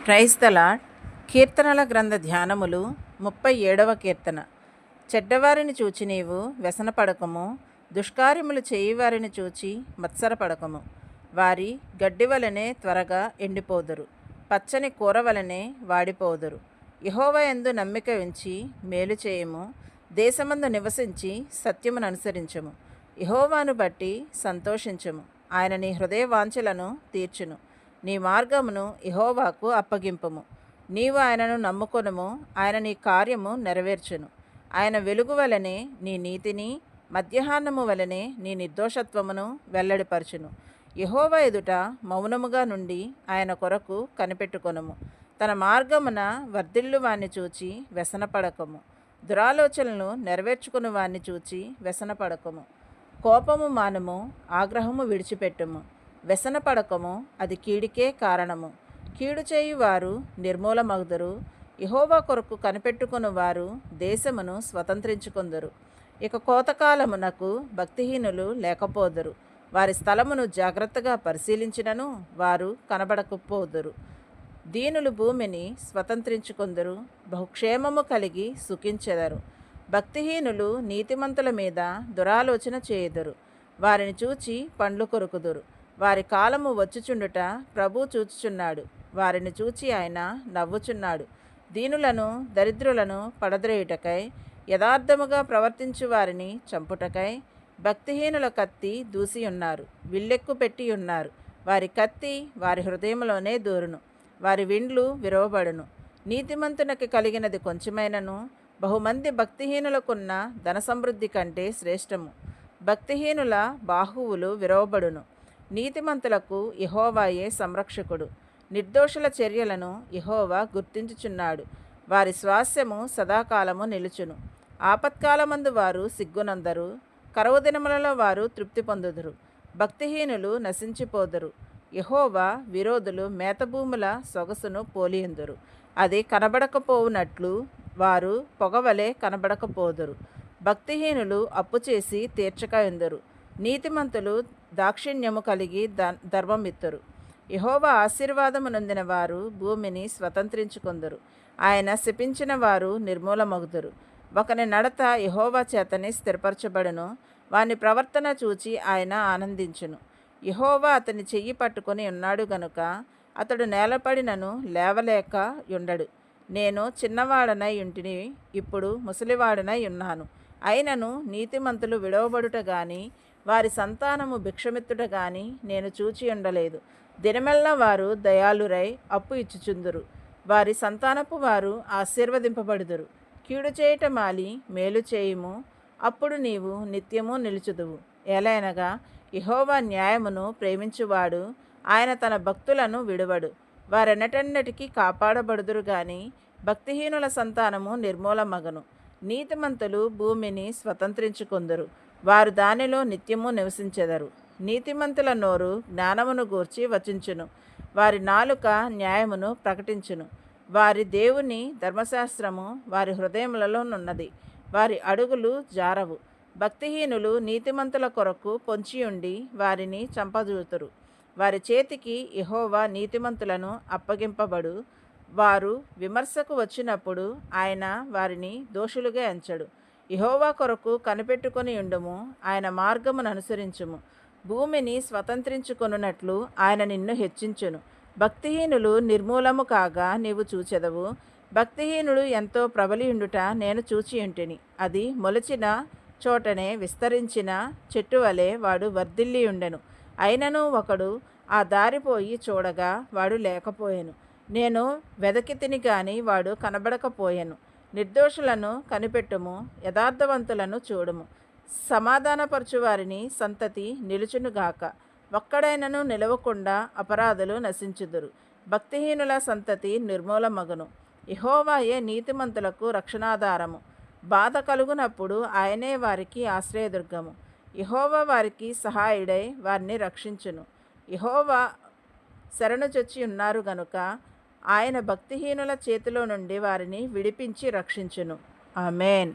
Praise the lord. కీర్తనల గ్రంథ ధ్యానములు 37వ కీర్తన. చెడ్డవారిని చూచి నీవు వ్యసనపడకము, దుష్కార్యములు చేయువారిని చూచి మత్సరపడకము. వారి గడ్డి వలనే త్వరగా ఎండిపోదురు, పచ్చని కూర వలనే వాడిపోదురు. యెహోవా యందు నమ్మిక ఉంచి మేలు చేయము, దేశమందు నివసించి సత్యమును అనుసరించము. యెహోవాను బట్టి సంతోషించము, ఆయన నీ హృదయ వాంఛలను తీర్చును. నీ మార్గమును యెహోవాకు అప్పగింపుము, నీవు ఆయనను నమ్ముకొనుము, ఆయన నీ కార్యము నెరవేర్చును. ఆయన వెలుగు వలనే నీ నీతిని, మధ్యాహ్నము వలనే నీ నిర్దోషత్వమును వెల్లడిపరచును. యెహోవా ఎదుట మౌనముగా నుండి ఆయన కొరకు కనిపెట్టుకొనుము. తన మార్గమున వర్ధిల్లు వాణ్ణి చూచి వ్యసనపడకము, దురాలోచనలను నెరవేర్చుకుని వాణ్ణి చూచి వ్యసనపడకము. కోపము మానము, ఆగ్రహము విడిచిపెట్టుము. వ్యసనపడకము, అది కీడికే కారణము. కీడు చేయువారు నిర్మూలమగుదురు, యెహోవా కొరకు కనిపెట్టుకుని వారు దేశమును స్వతంత్రించుకొందురు. ఇక కోతకాలమునకు భక్తిహీనులు లేకపోదురు, వారి స్థలమును జాగ్రత్తగా పరిశీలించినను వారు కనబడకపోదురు. దీనులు భూమిని స్వతంత్రించుకొందురు, బహుక్షేమము కలిగి సుఖించెదరు. భక్తిహీనులు నీతిమంతుల మీద దురాలోచన చేయుదురు, వారిని చూచి పండ్లు కొరుకుదురు. వారి కాలము వచ్చుచుండుట ప్రభు చూచుచున్నాడు, వారిని చూచి ఆయన నవ్వుచున్నాడు. దీనులను దరిద్రులను పడద్రేయుటకై, యథార్థముగా ప్రవర్తించు వారిని చంపుటకై భక్తిహీనుల కత్తి దూసియున్నారు, విల్లెక్కు పెట్టి ఉన్నారు. వారి కత్తి వారి హృదయంలోనే దూరును, వారి విండ్లు విరవబడును. నీతిమంతునికి కలిగినది కొంచెమైనను బహుమంది భక్తిహీనులకున్న ధన సమృద్ధి కంటే శ్రేష్టము. భక్తిహీనుల బాహువులు విరవబడును, నీతిమంతులకు యెహోవాయే సంరక్షకుడు. నిర్దోషుల చర్యలను యెహోవా గుర్తించుచున్నాడు, వారి స్వాస్యము సదాకాలము నిలుచును. ఆపత్కాలమందు వారు సిగ్గునందరు, కరువు దినములలో వారు తృప్తి పొందుదురు. భక్తిహీనులు నశించిపోదురు, యెహోవా విరోధులు మేతభూముల సొగసును పోలియందురు. అది కనబడకపోవునట్లు వారు పొగవలే కనబడకపోదురు. భక్తిహీనులు అప్పు చేసి తీర్చక ఎందరు, నీతిమంతులు దాక్షిణ్యము కలిగి ధర్మమిత్తురు. యెహోవా ఆశీర్వాదము నొందిన వారు భూమిని స్వతంత్రించుకొందురు, ఆయన శపించిన వారు నిర్మూలమగుదురు. ఒకని నడత యెహోవా చేతనే స్థిరపరచబడును, వాని ప్రవర్తన చూచి ఆయన ఆనందించును. యెహోవా అతని చెయ్యి పట్టుకొని ఉన్నాడు గనుక అతడు నేలపడినను లేవలేక ఉండడు. నేను చిన్నవాడనై ఉంటిని, ఇప్పుడు ముసలివాడనై ఉన్నాను. అయినను నీతిమంతులు విడవబడుట గాని వారి సంతానము భిక్షమిత్తుట గాని నేను చూచి ఉండలేదు. దినమెల్లా వారు దయాళురై అప్పు ఇచ్చుచుందురు, వారి సంతానపు వారు ఆశీర్వదింపబడుదురు. కీడు చేయుట మాలి మేలు చేయుము, అప్పుడు నీవు నిత్యము నిలుచుదువు. ఎలయనగా యెహోవా న్యాయమును ప్రేమించువాడు, ఆయన తన భక్తులను విడువడు. వారెన్నటెన్నటికీ కాపాడబడుదురు గాని భక్తిహీనుల సంతానము నిర్మూలమగను. నీతిమంతులు భూమిని స్వతంత్రించుకొందురు, వారు దానిలో నిత్యము నివసించెదరు. నీతిమంతుల నోరు జ్ఞానమును గూర్చి వచించును, వారి నాలుక న్యాయమును ప్రకటించును. వారి దేవుని ధర్మశాస్త్రము వారి హృదయములలోనున్నది, వారి అడుగులు జారవు. భక్తిహీనులు నీతిమంతుల కొరకు పొంచియుండి వారిని చంపజూతురు. వారి చేతికి యెహోవా నీతిమంతులను అప్పగింపబడు. వారు విమర్శకు వచ్చినప్పుడు ఆయన వారిని దోషులుగా ఎంచడు. యెహోవా కొరకు కనిపెట్టుకొని ఉండుము, ఆయన మార్గమును అనుసరించుము. భూమిని స్వతంత్రించుకొనున్నట్లు ఆయన నిన్ను హెచ్చించును. భక్తిహీనులు నిర్మూలము కాగా నీవు చూచెదవు. భక్తిహీనుడు ఎంతో ప్రబలియుండుట నేను చూచియుంటిని, అది మొలిచిన చోటనే విస్తరించిన చెట్టు వలె వాడు వర్ధిల్లి ఉండెను. అయినను ఒకడు ఆ దారిపోయి చూడగా వాడు లేకపోయెను. నేను వెదకి తిని గాని వాడు కనబడకపోయెను. నిర్దోషులను కనిపెట్టుము, యథార్థవంతులను చూడుము. సమాధానపరచు వారిని సంతతి నిలుచునుగాక. ఒక్కడైనను నిలవకుండా అపరాధులు నశించుదురు, భక్తిహీనుల సంతతి నిర్మూలమగును. యెహోవాయే నీతిమంతులకు రక్షణాధారము, బాధ కలుగునప్పుడు ఆయనే వారికి ఆశ్రయదుర్గము. యెహోవా వారికి సహాయుడై వారిని రక్షించును. యెహోవా శరణుజొచ్చి ఉన్నారు గనుక ఆయన భక్తిహీనుల చేతిలో నుండి వారిని విడిపించి రక్షించును. ఆమేన్.